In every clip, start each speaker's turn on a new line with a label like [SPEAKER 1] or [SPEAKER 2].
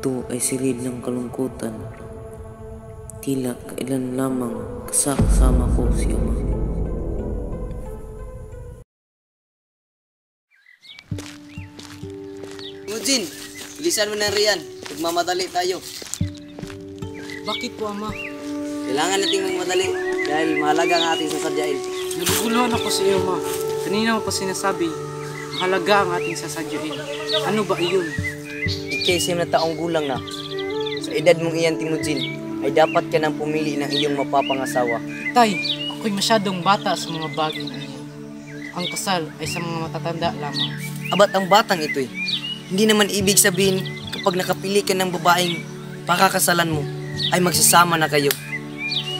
[SPEAKER 1] ito ay silid ng kalungkutan. Tila kailan lamang kasama ko si Ama.
[SPEAKER 2] Mujin, bilisan mo na riyan. Magmamadali tayo.
[SPEAKER 3] Bakit po, Ama?
[SPEAKER 2] Kailangan nating magmadali dahil mahalaga ang ating sasadyain.
[SPEAKER 3] Naguguluhan ako sa iyo, Ma. Kanina mo pa sinasabi, mahalaga ang ating sasadyain. Ano ba iyon?
[SPEAKER 2] Ika-10 na taong gulang na. Sa edad mong iyan, Timujin, ay dapat ka nang pumili ng iyong mapapangasawa.
[SPEAKER 3] Tay, ako'y masyadong bata sa mga bagay na iyon. Ang kasal ay sa mga matatanda lamang.
[SPEAKER 2] Abat ang batang ito'y. Hindi naman ibig sabihin kapag nakapili ka ng babaeng pakakasalan mo, ay magsasama na kayo.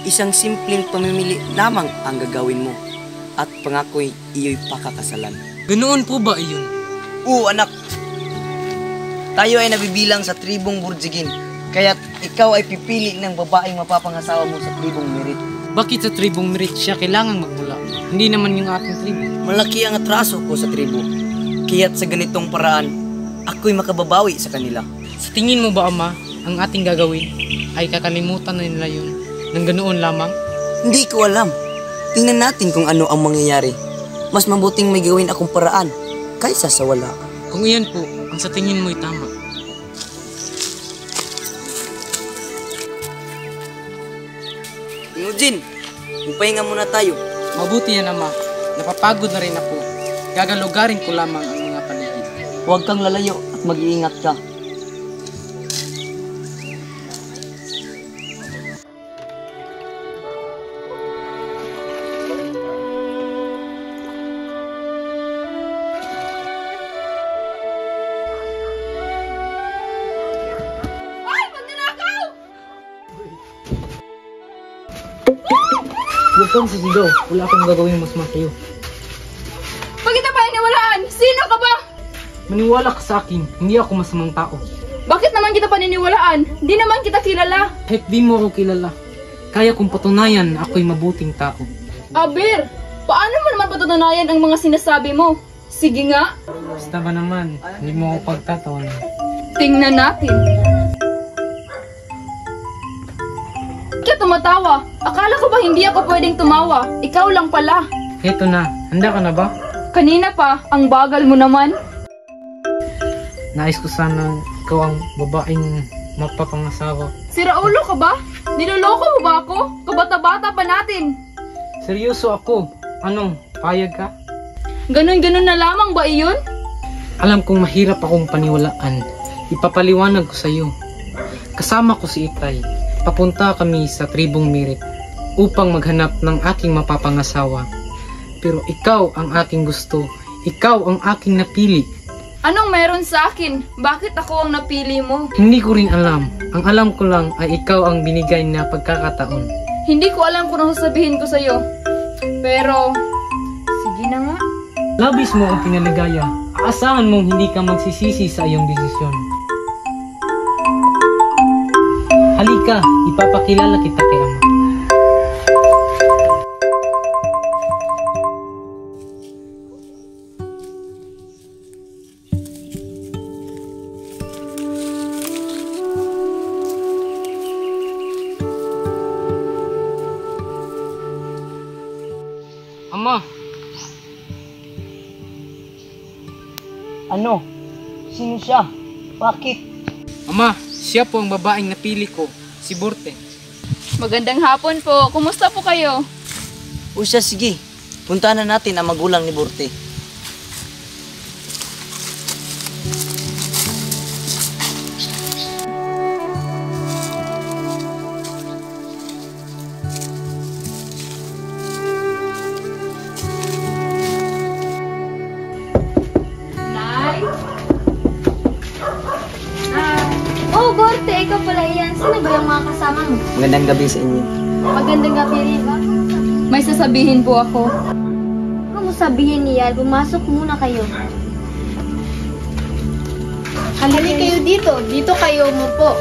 [SPEAKER 2] Isang simpleng pamimili lamang ang gagawin mo. At pangako'y iyo'y pakakasalan.
[SPEAKER 3] Ganoon po ba iyon?
[SPEAKER 2] Oo, anak. Tayo ay nabibilang sa tribong Burjigin. Kaya't ikaw ay pipili ng babaeng mapapangasawa mo sa tribong Merit.
[SPEAKER 3] Bakit sa tribong Merit siya kailangang magmula? Hindi naman yung ating tribo.
[SPEAKER 2] Malaki ang atraso ko sa tribo. Kaya't sa ganitong paraan, ako'y makababawi sa kanila.
[SPEAKER 3] Sa tingin mo ba, Ama, ang ating gagawin ay kakalimutan na nila yun ng ganoon lamang?
[SPEAKER 2] Hindi ko alam. Tingnan natin kung ano ang mangyayari. Mas mabuting may gawin akong paraan kaysa sa wala.
[SPEAKER 3] Kung iyan po, ang sa tingin mo'y tama.
[SPEAKER 2] Timujin, magpahinga muna tayo.
[SPEAKER 3] Mabuti yan, Ama. Napapagod na rin ako. Gagalugarin ko lamang ang mga paligid.
[SPEAKER 2] Huwag kang lalayo at mag-iingat ka.
[SPEAKER 3] Huwag kang sisigaw. Wala akong gagawin mas sa'yo.
[SPEAKER 4] Bakit na pa iniwalaan? Sino ka ba?
[SPEAKER 3] Maniwala ka sa akin. Hindi ako masamang tao.
[SPEAKER 4] Bakit naman kita paniniwalaan? Hindi naman kita kilala.
[SPEAKER 3] Kahit di mo ako kilala, kaya kong patunayan na ako'y mabuting tao.
[SPEAKER 4] Aber, paano mo naman patutunayan ang mga sinasabi mo? Sige nga.
[SPEAKER 3] Basta ba naman, hindi mo ako pagtatawan.
[SPEAKER 4] Tingnan natin. Kaya tumatawa. Akala ko ba hindi ako pwedeng tumawa? Ikaw lang pala.
[SPEAKER 3] Heto na, handa ka na ba?
[SPEAKER 4] Kanina pa, ang bagal mo naman.
[SPEAKER 3] Nais ko sana ikaw ang babaeng mapapangasawa.
[SPEAKER 4] Siraulo ka ba? Niloloko mo ba ako? Kabata-bata pa natin.
[SPEAKER 3] Seryoso ako. Ano, payag ka?
[SPEAKER 4] Ganon-ganon na lamang ba iyon?
[SPEAKER 3] Alam kong mahirap akong paniwalaan. Ipapaliwanag ko sa iyo. Kasama ko si Itay. Papunta kami sa tribong Merit upang maghanap ng aking mapapangasawa. Pero ikaw ang aking gusto. Ikaw ang aking napili.
[SPEAKER 4] Anong meron sa akin? Bakit ako ang napili mo?
[SPEAKER 3] Hindi ko rin alam. Ang alam ko lang ay ikaw ang binigay na pagkakataon.
[SPEAKER 4] Hindi ko alam kung ano sasabihin ko sa'yo. Pero, sige na nga.
[SPEAKER 3] Labis mo ang pinaligaya. Aasahan mong hindi ka magsisisi sa iyong desisyon. Halika, ipapakilala kita kay Ama. Ama!
[SPEAKER 2] Ano? Sino siya? Bakit?
[SPEAKER 3] Ama, siya po ang babaeng napili ko, si Borte.
[SPEAKER 4] Magandang hapon po. Kumusta po kayo?
[SPEAKER 2] O siya, sige. Puntahan na natin ang magulang ni Borte.
[SPEAKER 4] Nay?
[SPEAKER 5] Oh, Borte, ikaw pala yan. Sino ba yung mga kasama mo?
[SPEAKER 2] Magandang gabi sa inyo.
[SPEAKER 4] Magandang gabi rin. May sasabihin po ako.
[SPEAKER 5] Kung mo sabihin niya, pumasok muna kayo. Halika kayo dito. Dito kayo umupo.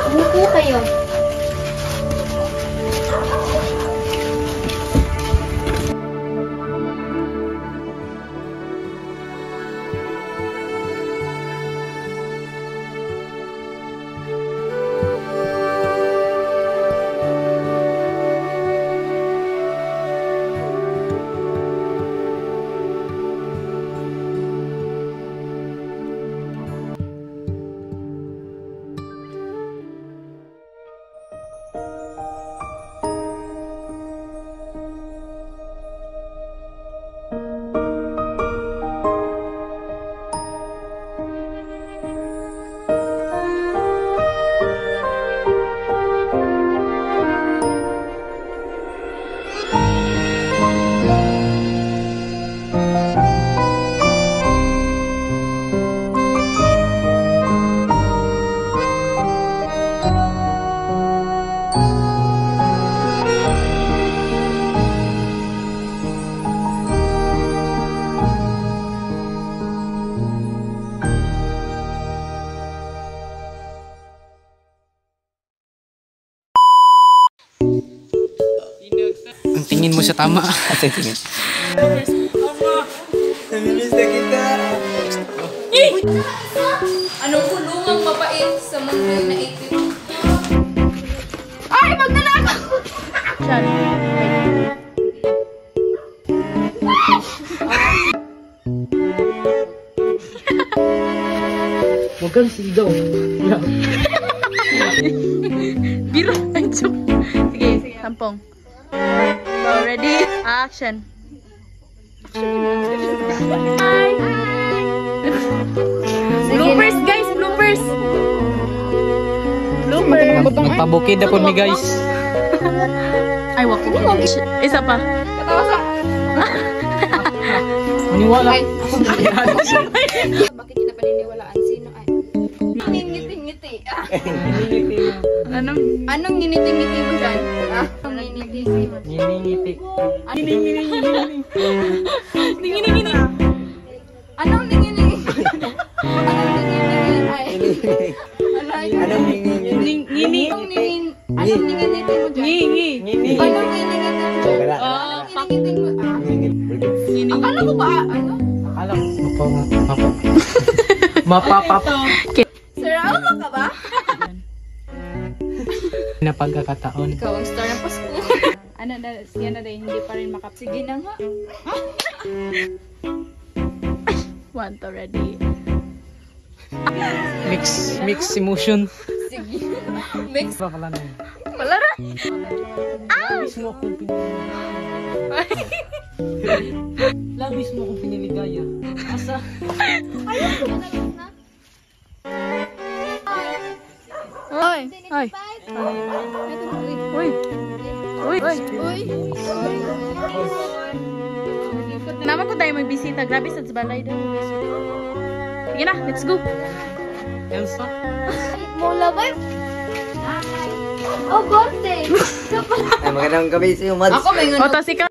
[SPEAKER 5] Umupo kayo.
[SPEAKER 3] tingin mo sa tama?
[SPEAKER 2] Namilis na kita.
[SPEAKER 4] Anong kulungang mapait sa mundo na ito? Ay, magnanakaw!
[SPEAKER 3] Huwag kang sigaw.
[SPEAKER 6] Biro. Sige, sampung. So, ready? Action. Hi. Bloopers, guys. Bloopers. Bloopers.
[SPEAKER 3] Magpabukid na po mi guys.
[SPEAKER 6] Ay, wako. Isa pa.
[SPEAKER 4] Katawa sa...
[SPEAKER 3] Maniwala.
[SPEAKER 4] Bakit kita paniniwalaan? Sino ay? Ngiti-ngiti. Anong ngiti-ngiti mo dyan? Anong ngiti-ngiti?
[SPEAKER 3] Ngini-ngiti.
[SPEAKER 6] Dingin-dingin.
[SPEAKER 4] Anong ngiti-ngiti? Ay.
[SPEAKER 2] Anong ngingin?
[SPEAKER 6] Ngini.
[SPEAKER 4] Anong ngiti-ngiti mo dyan?
[SPEAKER 6] Ngi.
[SPEAKER 4] Anong ngiti-ngiti mo dyan?
[SPEAKER 2] Wala.
[SPEAKER 4] Anong ngiti-ngiti mo? Akala ko ba ano?
[SPEAKER 3] Alam. Mapapap.
[SPEAKER 4] Sarado ka ba?
[SPEAKER 3] Na pagkakataon.
[SPEAKER 4] Ikaw ang star ng Pasko.
[SPEAKER 6] Ano na, siya na rin, hindi pa rin
[SPEAKER 4] Sige na nga.
[SPEAKER 6] 1 to ready.
[SPEAKER 3] Mix emotion.
[SPEAKER 4] Sige. Mix.
[SPEAKER 3] Ba pala na yun?
[SPEAKER 6] Wala na.
[SPEAKER 3] Labis mo akong Labis mo akong piniligaya. Asa?
[SPEAKER 6] Hoy. Hoy. Uy. Uy.
[SPEAKER 4] Uy.
[SPEAKER 6] Naman ko tayo may bisita. Grabe sa balay daw. Sige na, let's go.
[SPEAKER 3] Elsa?
[SPEAKER 5] Mula ba? Oh, birthday!
[SPEAKER 2] Ay, magandang gabi sa'yo, Mads.
[SPEAKER 4] Ako may
[SPEAKER 6] O, tas ikaw.